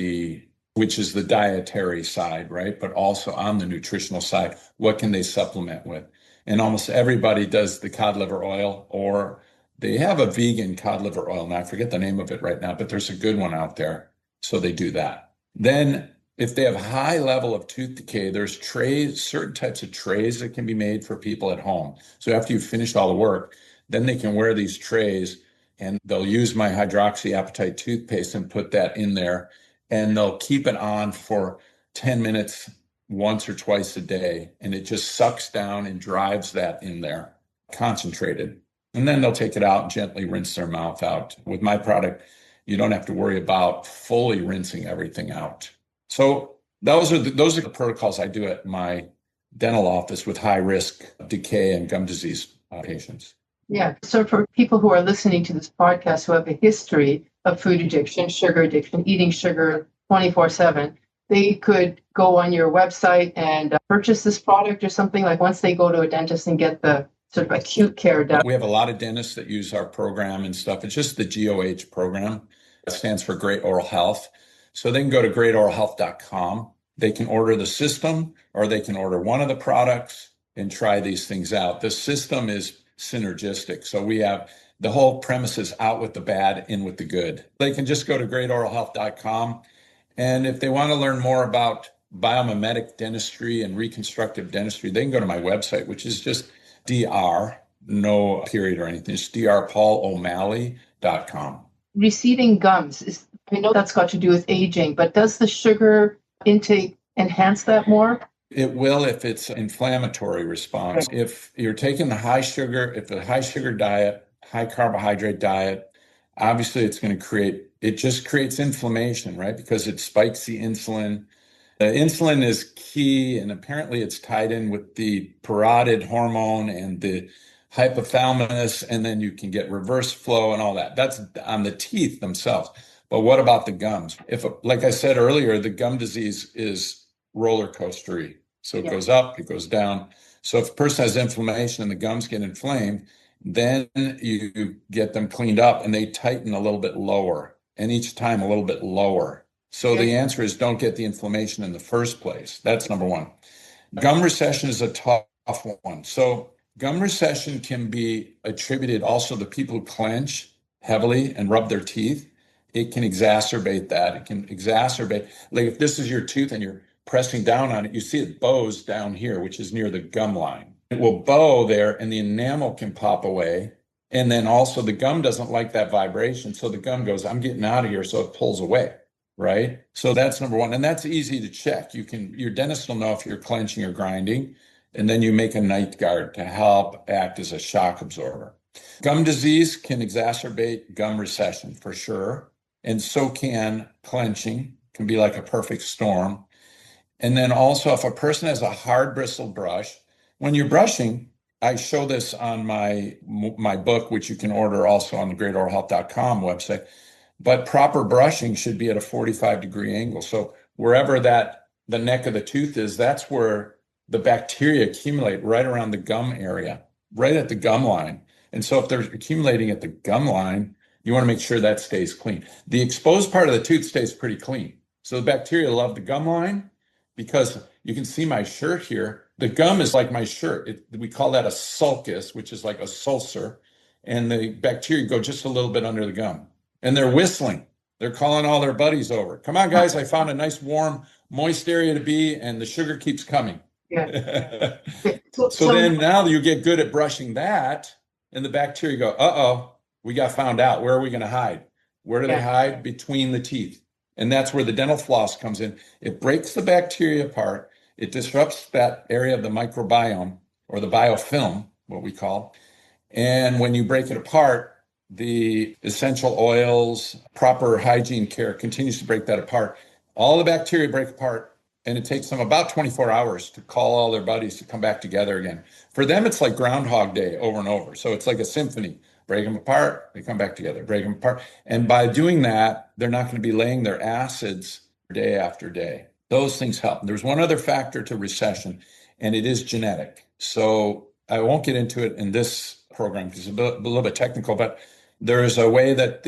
which is the dietary side, right? But also on the nutritional side, what can they supplement with? And almost everybody does the cod liver oil, or they have a vegan cod liver oil. Now, I forget the name of it right now, but there's a good one out there. So they do that. Then if they have high level of tooth decay, there's trays, certain types of trays that can be made for people at home. So after you've finished all the work, then they can wear these trays and they'll use my hydroxyapatite toothpaste and put that in there, and they'll keep it on for 10 minutes once or twice a day, and it just sucks down and drives that in there, concentrated. And then they'll take it out and gently rinse their mouth out. With my product, you don't have to worry about fully rinsing everything out. So those are the protocols I do at my dental office with high risk decay and gum disease patients. Yeah. So for people who are listening to this podcast who have a history of food addiction, sugar addiction, eating sugar 24/7, they could go on your website and purchase this product or something, like once they go to a dentist and get the sort of acute care done. We have a lot of dentists that use our program and stuff. It's just the GOH program. It stands for Great Oral Health. So they can go to greatoralhealth.com. They can order the system, or they can order one of the products and try these things out. The system is synergistic. So we have the whole premise is out with the bad, in with the good. They can just go to greatoralhealth.com. And if they want to learn more about biomimetic dentistry and reconstructive dentistry, they can go to my website, which is just DR, no period or anything. It's drpaulo'Malley.com. Receding gums, I know that's got to do with aging, but does the sugar intake enhance that more? It will if it's inflammatory response. Okay. If you're taking the high sugar diet, high carbohydrate diet, obviously it just creates inflammation, right? Because it spikes the insulin. The insulin is key, and apparently it's tied in with the parotid hormone and the hypothalamus, and then you can get reverse flow and all that. That's on the teeth themselves. But what about the gums? Like I said earlier, the gum disease is roller coastery. So it goes up, it goes down. So if a person has inflammation and the gums get inflamed, then you get them cleaned up and they tighten a little bit lower, and each time a little bit lower. So the answer is don't get the inflammation in the first place. That's number one. Gum recession is a tough one. So gum recession can be attributed also to people who clench heavily and rub their teeth. It can exacerbate that. It can exacerbate, like if this is your tooth and you're pressing down on it, you see it bows down here, which is near the gum line. It will bow there and the enamel can pop away. And then also the gum doesn't like that vibration. So the gum goes, I'm getting out of here. So it pulls away, right? So that's number one. And that's easy to check. Your dentist will know if you're clenching or grinding. And then you make a night guard to help act as a shock absorber. Gum disease can exacerbate gum recession for sure. And so can clenching, can be like a perfect storm. And then also if a person has a hard bristled brush, when you're brushing, I show this on my book, which you can order also on the greatoralhealth.com website, but proper brushing should be at a 45-degree angle. So wherever the neck of the tooth is, that's where the bacteria accumulate, right around the gum area, right at the gum line. And so if they're accumulating at the gum line, you want to make sure that stays clean. The exposed part of the tooth stays pretty clean. So the bacteria love the gum line, because you can see my shirt here. The gum is like my shirt. We call that a sulcus, which is like a ulcer. And the bacteria go just a little bit under the gum. And they're whistling. They're calling all their buddies over. Come on, guys, I found a nice, warm, moist area to be, and the sugar keeps coming. Yeah. So then now you get good at brushing that, and the bacteria go, uh-oh, we got found out. Where are we going to hide? Where do they hide? Between the teeth. And that's where the dental floss comes in. It breaks the bacteria apart. It disrupts that area of the microbiome, or the biofilm, what we call. And when you break it apart, the essential oils, proper hygiene care continues to break that apart. All the bacteria break apart, and it takes them about 24 hours to call all their buddies to come back together again. For them, it's like Groundhog Day over and over. So it's like a symphony. Break them apart, they come back together, break them apart. And by doing that, they're not going to be laying their acids day after day. Those things help. There's one other factor to recession, and it is genetic. So I won't get into it in this program because it's a little bit technical, but there is a way that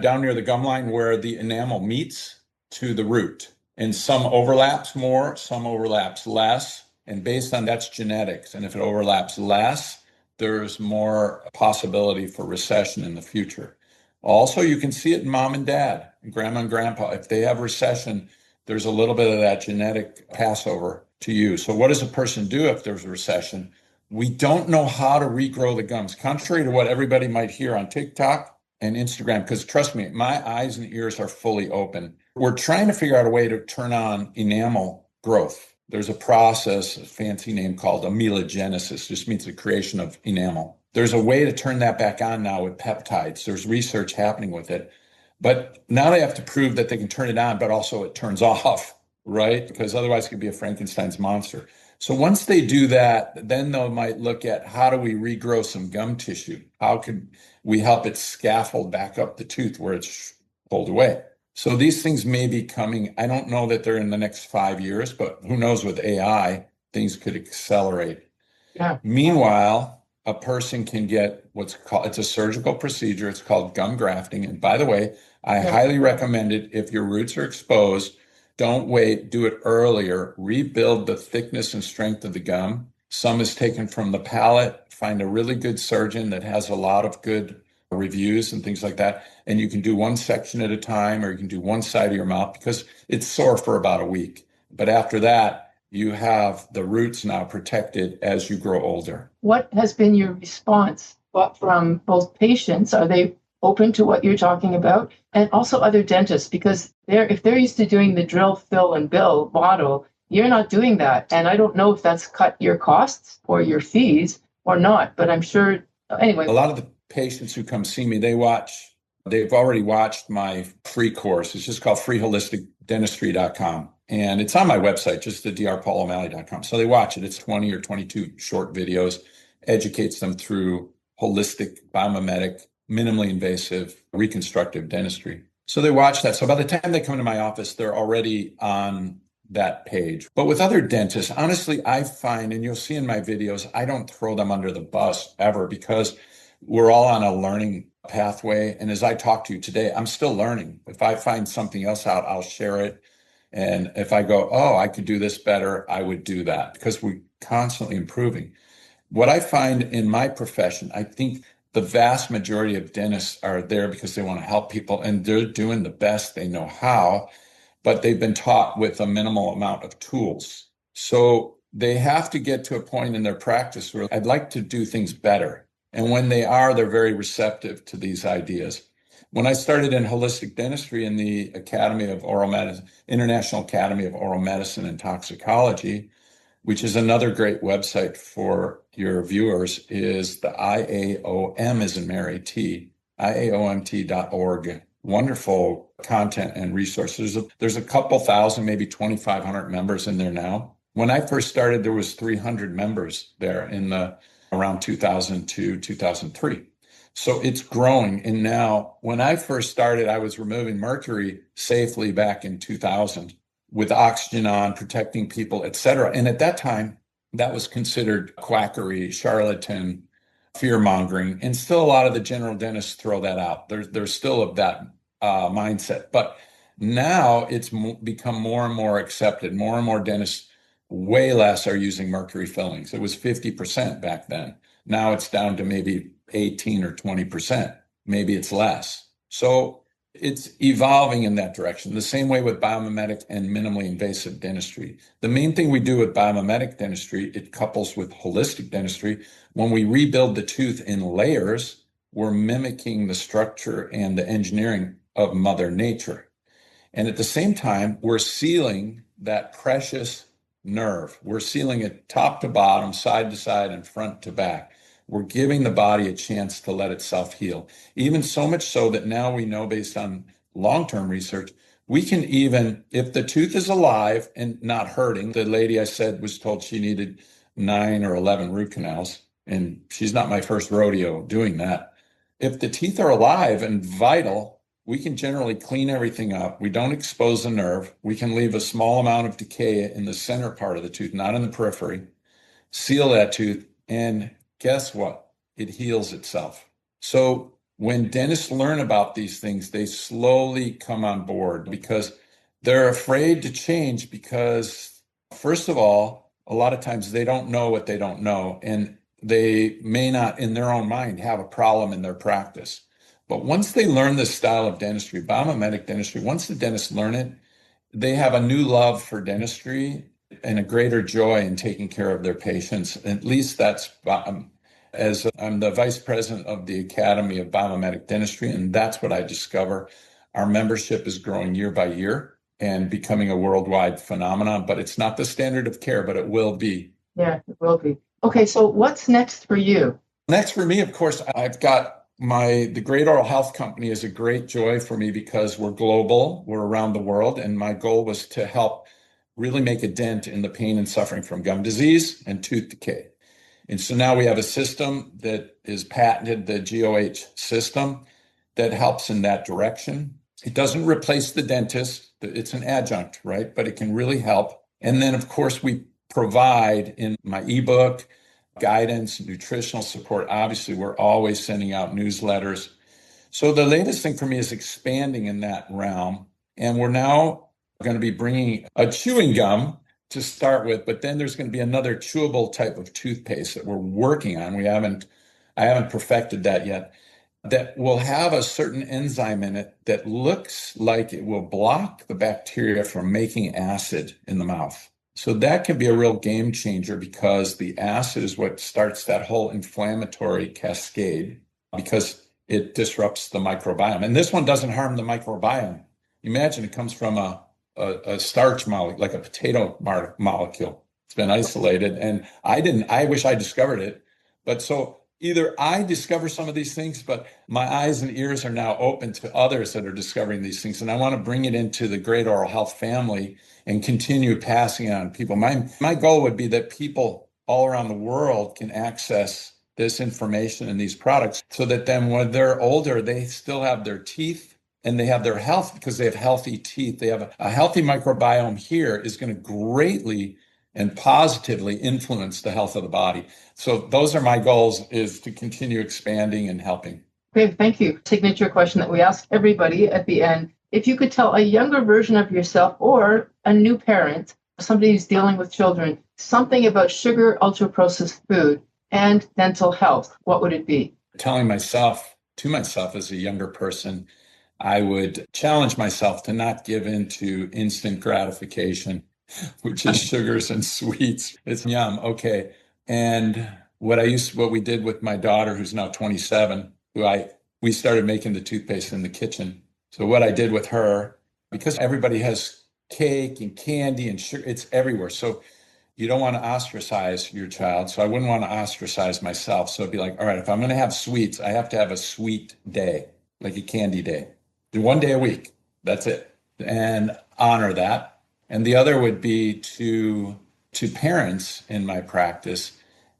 down near the gum line where the enamel meets to the root, and some overlaps more, some overlaps less. And based on that's genetics. And if it overlaps less, there's more possibility for recession in the future. Also, you can see it in mom and dad, and grandma and grandpa. If they have recession, there's a little bit of that genetic passover to you. So what does a person do if there's a recession? We don't know how to regrow the gums. Contrary to what everybody might hear on TikTok, and Instagram, because trust me, my eyes and ears are fully open. We're trying to figure out a way to turn on enamel growth. There's a process, a fancy name called amelogenesis, just means the creation of enamel. There's a way to turn that back on now with peptides. There's research happening with it. But now they have to prove that they can turn it on, but also it turns off, right? Because otherwise it could be a Frankenstein's monster. So once they do that, then they might look at how do we regrow some gum tissue? How could we help it scaffold back up the tooth where it's pulled away? So these things may be coming. I don't know that they're in the next 5 years, but who knows, with AI, things could accelerate. Yeah. Meanwhile, a person can get it's a surgical procedure. It's called gum grafting. And by the way, I highly recommend it if your roots are exposed. Don't wait, do it earlier. Rebuild the thickness and strength of the gum. Some is taken from the palate. Find a really good surgeon that has a lot of good reviews and things like that. And you can do one section at a time, or you can do one side of your mouth because it's sore for about a week. But after that, you have the roots now protected as you grow older. What has been your response from both patients? Are they open to what you're talking about? And also other dentists, because if they're used to doing the drill, fill, and bill model, you're not doing that. And I don't know if that's cut your costs or your fees or not, but I'm sure, anyway. A lot of the patients who come see me, they've already watched my free course. It's just called freeholisticdentistry.com. And it's on my website, just the drpaulomalley.com. So they watch it. It's 20 or 22 short videos, educates them through holistic, biomimetic, minimally invasive, reconstructive dentistry. So they watch that. So by the time they come to my office, they're already on that page. But with other dentists, honestly, I find, and you'll see in my videos, I don't throw them under the bus ever, because we're all on a learning pathway. And as I talk to you today, I'm still learning. If I find something else out, I'll share it. And if I go, oh, I could do this better, I would do that, because we're constantly improving. What I find in my profession, I think the vast majority of dentists are there because they want to help people, and they're doing the best they know how, but they've been taught with a minimal amount of tools. So they have to get to a point in their practice where I'd like to do things better. And when they are, they're very receptive to these ideas. When I started in holistic dentistry in the Academy of Oral Medicine, International Academy of Oral Medicine and Toxicology, which is another great website for your viewers, is the IAOM as in Mary T, IAOMT.org. Wonderful content and resources. There's a couple thousand, maybe 2,500 members in there now. When I first started, there was 300 members there in around 2002, 2003. So it's growing. And now, when I first started, I was removing mercury safely back in 2000 with oxygen on, protecting people, et cetera. And at that time, that was considered quackery, charlatan, fear-mongering. And still a lot of the general dentists throw that out. There's still of that mindset. But now it's become more and more accepted. More and more dentists, way less, are using mercury fillings. It was 50% back then. Now it's down to maybe 18 or 20%. Maybe it's less. So it's evolving in that direction. The same way with biomimetic and minimally invasive dentistry. The main thing we do with biomimetic dentistry, it couples with holistic dentistry. When we rebuild the tooth in layers, we're mimicking the structure and the engineering of Mother Nature. And at the same time, we're sealing that precious nerve. We're sealing it top to bottom, side to side, and front to back. We're giving the body a chance to let itself heal. Even so much so that now we know, based on long-term research, we can even, if the tooth is alive and not hurting, the lady I said was told she needed 9 or 11 root canals, and she's not my first rodeo doing that. If the teeth are alive and vital, we can generally clean everything up. We don't expose the nerve. We can leave a small amount of decay in the center part of the tooth, not in the periphery, seal that tooth, and guess what? It heals itself. So when dentists learn about these things, they slowly come on board, because they're afraid to change because, first of all, a lot of times they don't know what they don't know, and they may not, in their own mind, have a problem in their practice. But once they learn this style of dentistry, biomimetic dentistry, once the dentists learn it, they have a new love for dentistry and a greater joy in taking care of their patients. At least that's as I'm the vice president of the Academy of Biomimetic Dentistry, and that's what I discover. Our membership is growing year by year and becoming a worldwide phenomenon, but it's not the standard of care, but it will be. Yeah, it will be. Okay, so what's next for you? Next for me, of course, I've got the Great Oral Health Company is a great joy for me because we're global, we're around the world, and my goal was to help really make a dent in the pain and suffering from gum disease and tooth decay. And so now we have a system that is patented, the GOH system, that helps in that direction. It doesn't replace the dentist. It's an adjunct, right? But it can really help. And then, of course, we provide in my ebook, guidance, nutritional support. Obviously, we're always sending out newsletters. So the latest thing for me is expanding in that realm. And we're now going to be bringing a chewing gum to start with, but then there's going to be another chewable type of toothpaste that we're working on. I haven't perfected that yet, that will have a certain enzyme in it that looks like it will block the bacteria from making acid in the mouth. So that can be a real game changer because the acid is what starts that whole inflammatory cascade because it disrupts the microbiome. And this one doesn't harm the microbiome. Imagine it comes from a starch molecule, like a potato molecule. It's been isolated. And I wish I discovered it. But so either I discover some of these things, but my eyes and ears are now open to others that are discovering these things. And I want to bring it into the Great Oral Health family and continue passing it on to people. My goal would be that people all around the world can access this information and these products so that then when they're older, they still have their teeth and they have their health because they have healthy teeth. They have a healthy microbiome here is going to greatly and positively influence the health of the body. So those are my goals, is to continue expanding and helping. Okay, thank you. Signature question that we ask everybody at the end. If you could tell a younger version of yourself or a new parent, somebody who's dealing with children, something about sugar, ultra-processed food, and dental health, what would it be? Telling to myself as a younger person, I would challenge myself to not give in to instant gratification, which is sugars and sweets. It's yum. Okay. And what we did with my daughter, who's now 27, we started making the toothpaste in the kitchen. So what I did with her, because everybody has cake and candy and sugar, it's everywhere. So you don't want to ostracize your child. So I wouldn't want to ostracize myself. So it'd be like, all right, if I'm going to have sweets, I have to have a sweet day, like a candy day. Do one day a week. That's it. And honor that. And the other would be to parents in my practice.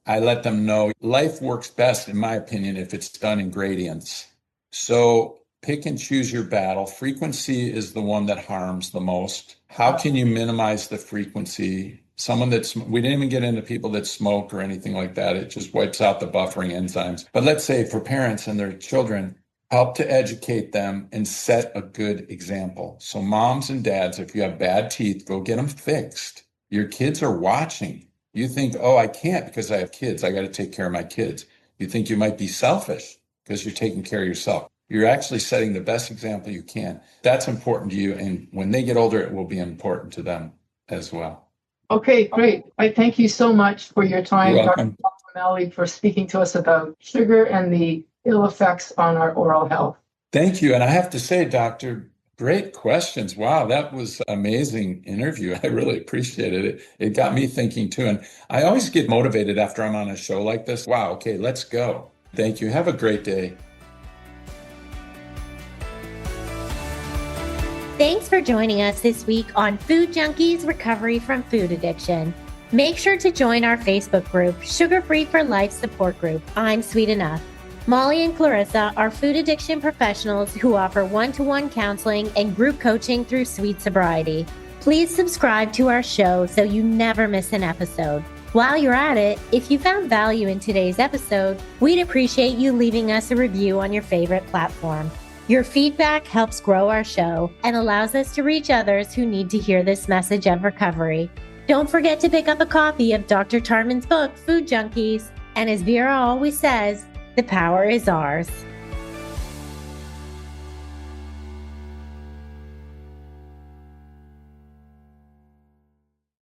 I let them know life works best, in my opinion, if it's done in gradients. So pick and choose your battle. Frequency is the one that harms the most. How can you minimize the frequency? We didn't even get into people that smoke or anything like that. It just wipes out the buffering enzymes. But let's say for parents and their children, help to educate them and set a good example. So moms and dads, if you have bad teeth, go get them fixed. Your kids are watching. You think, oh, I can't because I have kids. I got to take care of my kids. You think you might be selfish because you're taking care of yourself. You're actually setting the best example you can. That's important to you. And when they get older, it will be important to them as well. Okay, great. I thank you so much for your time, You're Dr. welcome. O'Malley, for speaking to us about sugar and the ill effects on our oral health. Thank you. And I have to say, Doctor, great questions. Wow, that was an amazing interview. I really appreciated it. It got me thinking too. And I always get motivated after I'm on a show like this. Wow, okay, let's go. Thank you. Have a great day. Thanks for joining us this week on Food Junkies Recovery from Food Addiction. Make sure to join our Facebook group, Sugar Free for Life Support Group, I'm Sweet Enough. Molly and Clarissa are food addiction professionals who offer one-to-one counseling and group coaching through Sweet Sobriety. Please subscribe to our show so you never miss an episode. While you're at it, if you found value in today's episode, we'd appreciate you leaving us a review on your favorite platform. Your feedback helps grow our show and allows us to reach others who need to hear this message of recovery. Don't forget to pick up a copy of Dr. Tarman's book, Food Junkies. And as Vera always says, the power is ours.